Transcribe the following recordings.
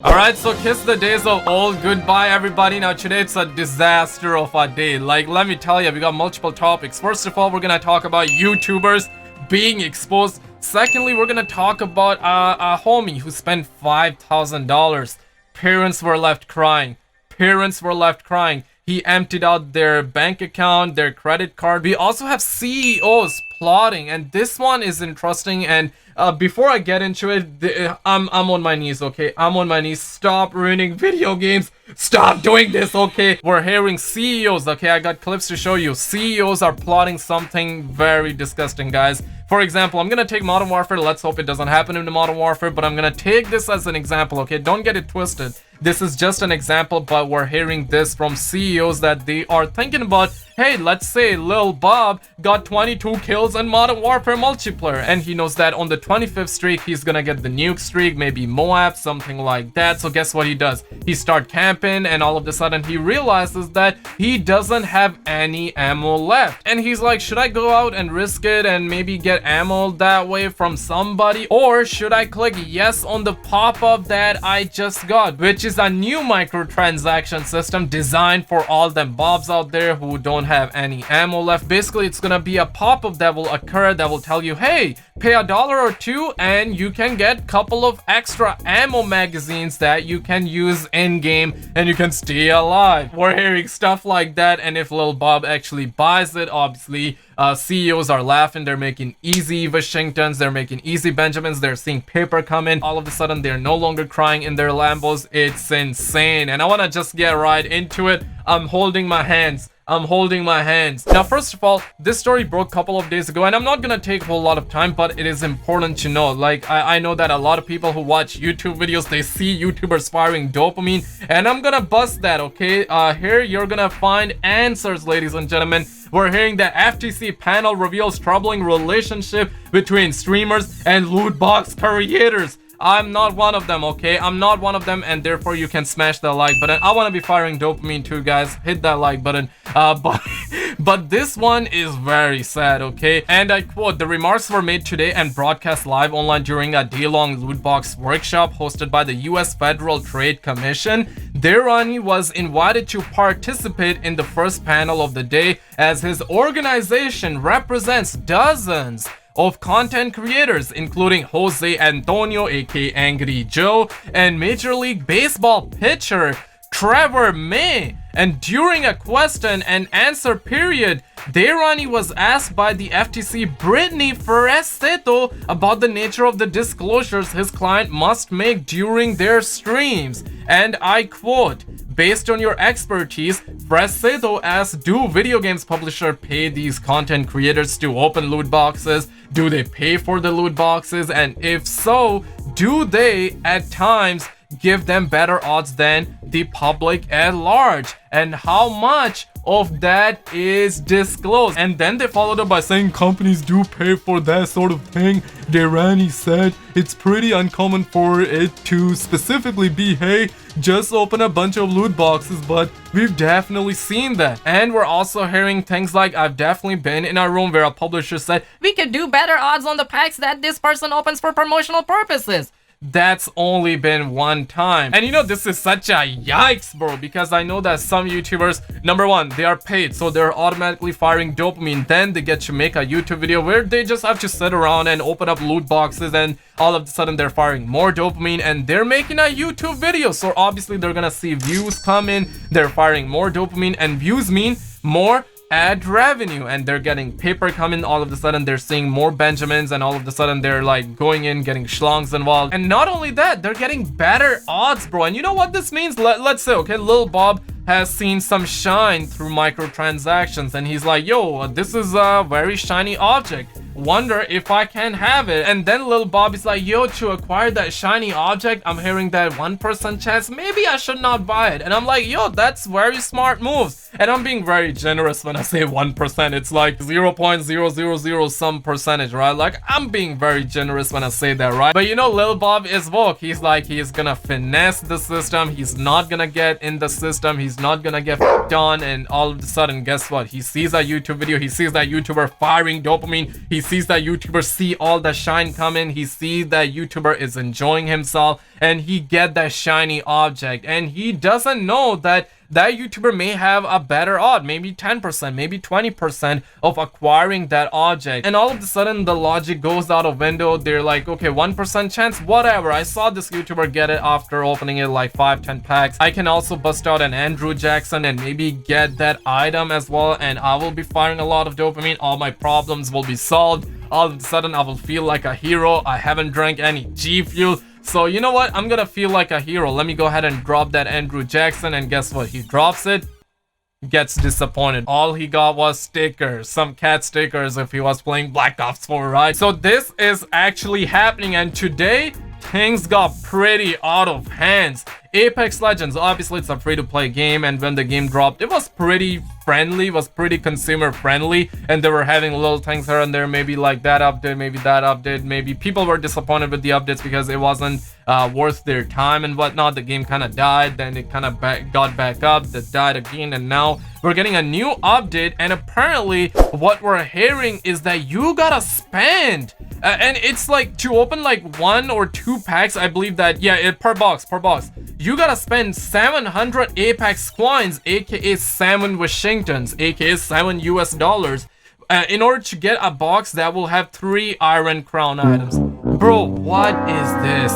Alright, so kiss the days of old. Goodbye, everybody. Now, today it's a disaster of a day. Like, let me tell you, we got multiple topics. First of all, we're gonna talk about YouTubers being exposed. Secondly, we're gonna talk about a homie who spent $5,000. Parents were left crying. Parents were left crying. He emptied out their bank account, their credit card. We also have CEOs plotting, and this one is interesting. And before I get into it, I'm on my knees, okay? I'm on my knees. Stop ruining video games. Stop doing this, okay? We're hearing CEOs, okay? I got clips to show you. CEOs are plotting something very disgusting, guys. For example, I'm gonna take Modern Warfare. Let's hope it doesn't happen in the Modern Warfare, but I'm gonna take this as an example, okay? Don't get it twisted. This is just an example, but we're hearing this from CEOs that they are thinking about, hey, let's say Lil Bob got 22 kills in Modern Warfare multiplayer, and he knows that on the 25th streak, he's gonna get the nuke streak, maybe Moab, something like that. So guess what he does? He start camping, and all of a sudden, he realizes that he doesn't have any ammo left. And he's like, should I go out and risk it and maybe get ammo that way from somebody? Or should I click yes on the pop-up that I just got, which is a new microtransaction system designed for all them bobs out there who don't have any ammo left. Basically, it's gonna be a pop-up that will occur that will tell you, hey, pay $1 or $2 and you can get a couple of extra ammo magazines that you can use in-game and you can stay alive. We're hearing stuff like that, and if Lil Bob actually buys it, obviously CEOs are laughing. They're making easy Washingtons, they're making easy Benjamins, they're seeing paper come in. All of a sudden, they're no longer crying in their Lambos. It's insane, and I want to just get right into it. I'm holding my hands. Now, first of all, this story broke a couple of days ago, and I'm not gonna take a whole lot of time, but it is important to know. Like, I know that a lot of people who watch YouTube videos, they see YouTubers firing dopamine, and I'm gonna bust that, okay? Here you're gonna find answers, ladies and gentlemen. We're hearing that FTC panel reveals troubling relationship between streamers and loot box creators. I'm not one of them, okay? I'm not one of them, and therefore you can smash that like button. I want to be firing dopamine too, guys. Hit that like button. But this one is very sad, okay? And I quote, the remarks were made today and broadcast live online during a day-long loot box workshop hosted by the US Federal Trade Commission. Derani was invited to participate in the first panel of the day, as his organization represents dozens of content creators, including Jose Antonio, aka Angry Joe, and Major League Baseball pitcher Trevor May. And during a question and answer period, Derani was asked by the FTC Brittany Ferreseto about the nature of the disclosures his client must make during their streams. And I quote, based on your expertise, Ferreseto asked, do video games publisher pay these content creators to open loot boxes? Do they pay for the loot boxes? And if so, do they at times give them better odds than the public at large? And how much of that is disclosed? And then they followed up by saying companies do pay for that sort of thing. Derani said it's pretty uncommon for it to specifically be, hey, just open a bunch of loot boxes, but we've definitely seen that. And we're also hearing things like, I've definitely been in a room where a publisher said, we could do better odds on the packs that this person opens for promotional purposes. That's only been one time. And you know, this is such a yikes, bro, because I know that some YouTubers, number one, they are paid, so they're automatically firing dopamine. Then they get to make a YouTube video where they just have to sit around and open up loot boxes, and all of a sudden they're firing more dopamine and they're making a YouTube video. So obviously they're gonna see views come in, they're firing more dopamine, and views mean more ad revenue, and they're getting paper coming. All of a sudden they're seeing more Benjamins, and all of a sudden they're like going in, getting schlongs involved. And not only that, they're getting better odds, bro. And you know what this means? Let's say, okay, Lil Bob has seen some shine through microtransactions, and he's like, yo, this is a very shiny object, wonder if I can have it. And then Lil Bob is like, yo, to acquire that shiny object, I'm hearing that 1% chance, maybe I should not buy it. And I'm like, yo, that's very smart moves. And I'm being very generous when I say 1%. It's like 0.000 some percentage, right? Like, I'm being very generous when I say that, right? But you know, Lil Bob is woke. He's like, he's gonna finesse the system. He's not gonna get in the system. He's not gonna get done. And all of a sudden, guess what? He sees that YouTube video. He sees that YouTuber firing dopamine. He sees that YouTuber see all the shine come in. He sees that YouTuber is enjoying himself, and he get that shiny object, and he doesn't know that that YouTuber may have a better odd, maybe 10%, maybe 20% of acquiring that object. And all of a sudden the logic goes out of window. They're like, okay, 1% chance, whatever. I saw this YouTuber get it after opening it like 5-10 packs. I can also bust out an Andrew Jackson and maybe get that item as well, and I will be firing a lot of dopamine. All my problems will be solved. All of a sudden I will feel like a hero. I haven't drank any G Fuel. So you know what? I'm gonna feel like a hero. Let me go ahead and drop that Andrew Jackson, and guess what? He drops it, gets disappointed. All he got was stickers, some cat stickers if he was playing Black Ops 4, right? So this is actually happening, and today things got pretty out of hands. Apex Legends, obviously it's a free-to-play game, and when the game dropped, it was pretty friendly, was pretty consumer friendly, and they were having little things here and there, maybe like that update, maybe that update, maybe people were disappointed with the updates because it wasn't worth their time and whatnot. The game kind of died, then it kind of got back up, that died again, and now we're getting a new update, and apparently what we're hearing is that you gotta spend and it's like to open like 1 or 2 packs, I believe that, yeah, per box, you gotta spend 700 Apex coins, aka 7 Washingtons, aka 7 US dollars, in order to get a box that will have 3 Iron Crown items. Bro, what is this?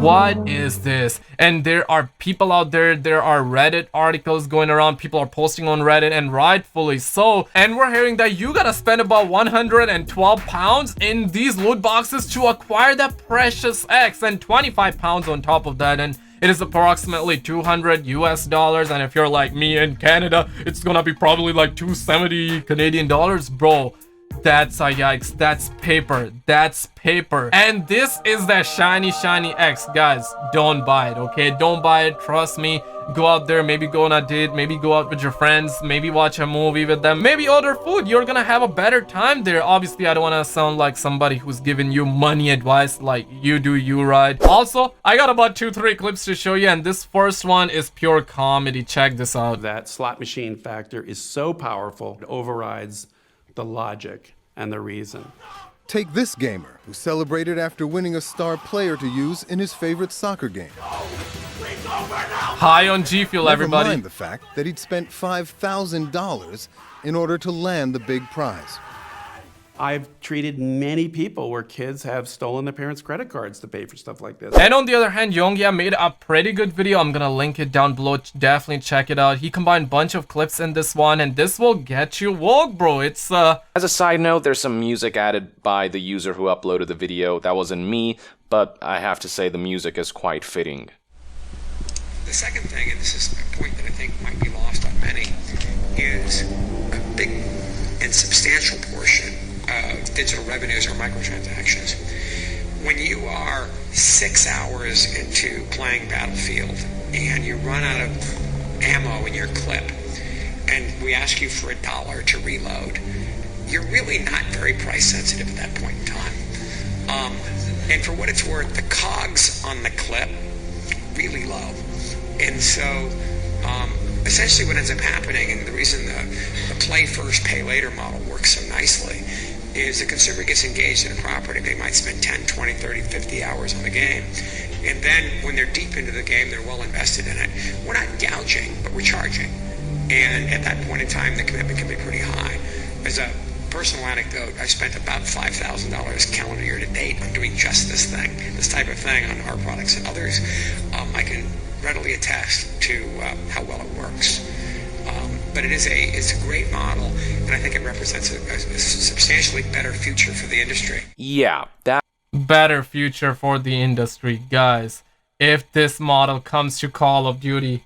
What is this? And there are people out there, there are Reddit articles going around, people are posting on Reddit, and rightfully so, and we're hearing that you gotta spend about 112 pounds in these loot boxes to acquire that precious X, and 25 pounds on top of that, and it is approximately 200 US dollars, and if you're like me in Canada, it's gonna be probably like 270 Canadian dollars, bro. That's a yikes. That's paper. That's paper. And this is that shiny X. Guys, don't buy it, okay? Don't buy it. Trust me. Go out there, maybe go on a date, maybe go out with your friends, maybe watch a movie with them, maybe order food. You're gonna have a better time there. Obviously, I don't want to sound like somebody who's giving you money advice, like you do you, right? Also, I got about 2-3 clips to show you, and this first one is pure comedy. Check this out. That slot machine factor is so powerful, it overrides the logic and the reason. Take this gamer who celebrated after winning a star player to use in his favorite soccer game. High on G Fuel, everybody. Never mind the fact that he'd spent $5,000 in order to land the big prize. I've treated many people where kids have stolen their parents' credit cards to pay for stuff like this. And on the other hand, Yong Yea made a pretty good video. I'm gonna link it down below. Definitely check it out. He combined a bunch of clips in this one, and this will get you woke, bro. It's As a side note, there's some music added by the user who uploaded the video. That wasn't me, but I have to say the music is quite fitting. The second thing, and this is a point that I think might be lost on many, is a big and substantial portion of digital revenues are microtransactions. When you are 6 hours into playing Battlefield and you run out of ammo in your clip and we ask you for $1 to reload, you're really not very price sensitive at that point in time. And for what it's worth, the cogs on the clip really low. And so essentially what ends up happening, and the reason the play first, pay later model works so nicely, is the consumer gets engaged in a property. They might spend 10, 20, 30, 50 hours on the game. And then when they're deep into the game, they're well invested in it. We're not gouging, but we're charging. And at that point in time, the commitment can be pretty high. As a personal anecdote, I spent about $5,000 calendar year to date on doing just this thing, this type of thing on our products and others. I can readily attest to how well it works. But it's a great model, and I think it represents a substantially better future for the industry. Yeah, that better future for the industry, guys. If this model comes to Call of Duty,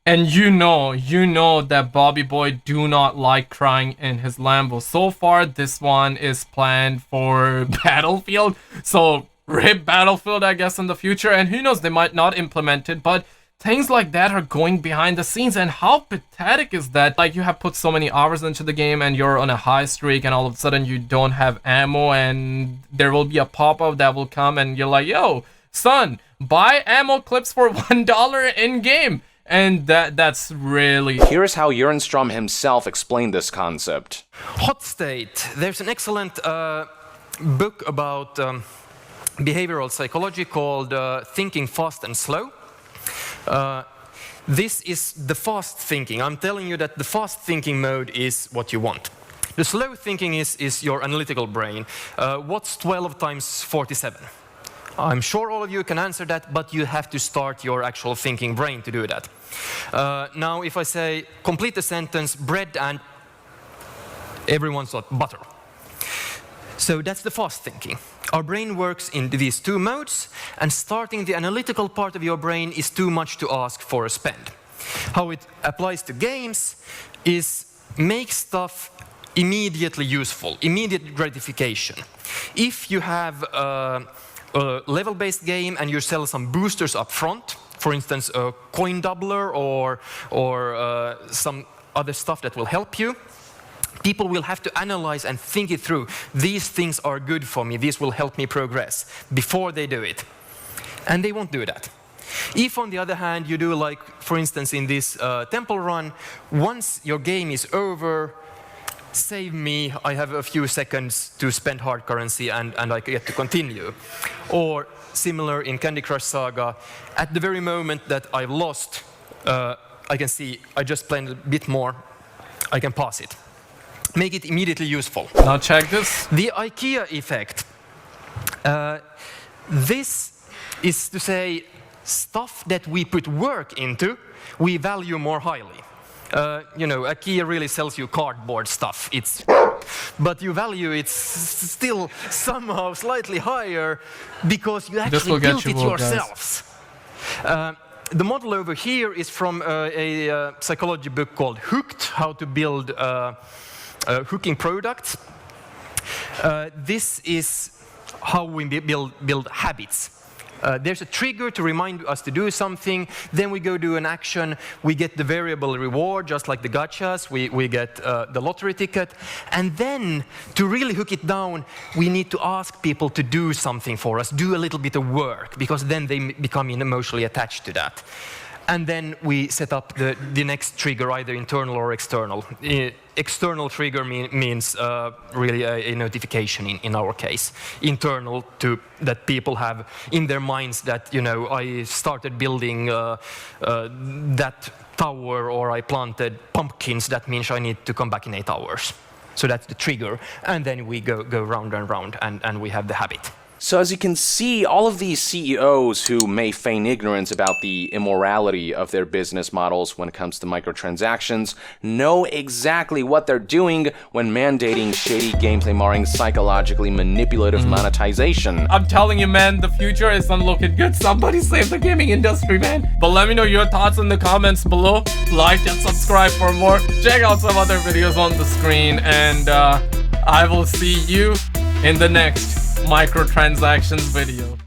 and you know that Bobby Boy do not like crying in his Lambo. So far, this one is planned for Battlefield. So rip Battlefield, I guess, in the future. And who knows, they might not implement it, but things like that are going behind the scenes, and how pathetic is that? Like, you have put so many hours into the game and you're on a high streak, and all of a sudden you don't have ammo, and there will be a pop-up that will come and you're like, yo, son, buy ammo clips for $1 in game. And that's really... Here's how Jörnstrom himself explained this concept. Hot state. There's an excellent book about behavioral psychology called Thinking Fast and Slow. This is the fast thinking. I'm telling you that the fast thinking mode is what you want. The slow thinking is your analytical brain. What's 12 times 47? I'm sure all of you can answer that, but you have to start your actual thinking brain to do that. Now, if I say, complete the sentence, bread and everyone's thought, butter. So that's the fast thinking. Our brain works in these two modes, and starting the analytical part of your brain is too much to ask for a spend. How it applies to games is make stuff immediately useful, immediate gratification. If you have a level-based game and you sell some boosters up front, for instance, a coin doubler or some other stuff that will help you, people will have to analyze and think it through. These things are good for me, these will help me progress before they do it. And they won't do that. If, on the other hand, you do, like, for instance, in this temple run, once your game is over, save me, I have a few seconds to spend hard currency and I get to continue. Or similar in Candy Crush Saga, at the very moment that I've lost, I can see I just played a bit more, I can pass it. Make it immediately useful. Now check this. The IKEA effect. This is to say, stuff that we put work into, we value more highly. You know, IKEA really sells you cardboard stuff. But you value it still somehow slightly higher because you actually built it yourselves. The model over here is from a psychology book called Hooked, How to Build Hooking Products. This is how we build habits. There's a trigger to remind us to do something, then we go do an action, we get the variable reward, just like the gachas, we get the lottery ticket, and then, to really hook it down, we need to ask people to do something for us, do a little bit of work, because then they become emotionally attached to that. And then we set up the next trigger, either internal or external. External trigger means really a notification in our case. Internal, that people have in their minds that, you know, I started building that tower, or I planted pumpkins, that means I need to come back in 8 hours. So that's the trigger. And then we go round and round, and we have the habit. So as you can see, all of these CEOs who may feign ignorance about the immorality of their business models when it comes to microtransactions know exactly what they're doing when mandating shady gameplay marring psychologically manipulative monetization. I'm telling you, man, the future isn't looking good. Somebody save the gaming industry, man. But let me know your thoughts in the comments below. Like and subscribe for more. Check out some other videos on the screen, and I will see you in the next microtransactions video.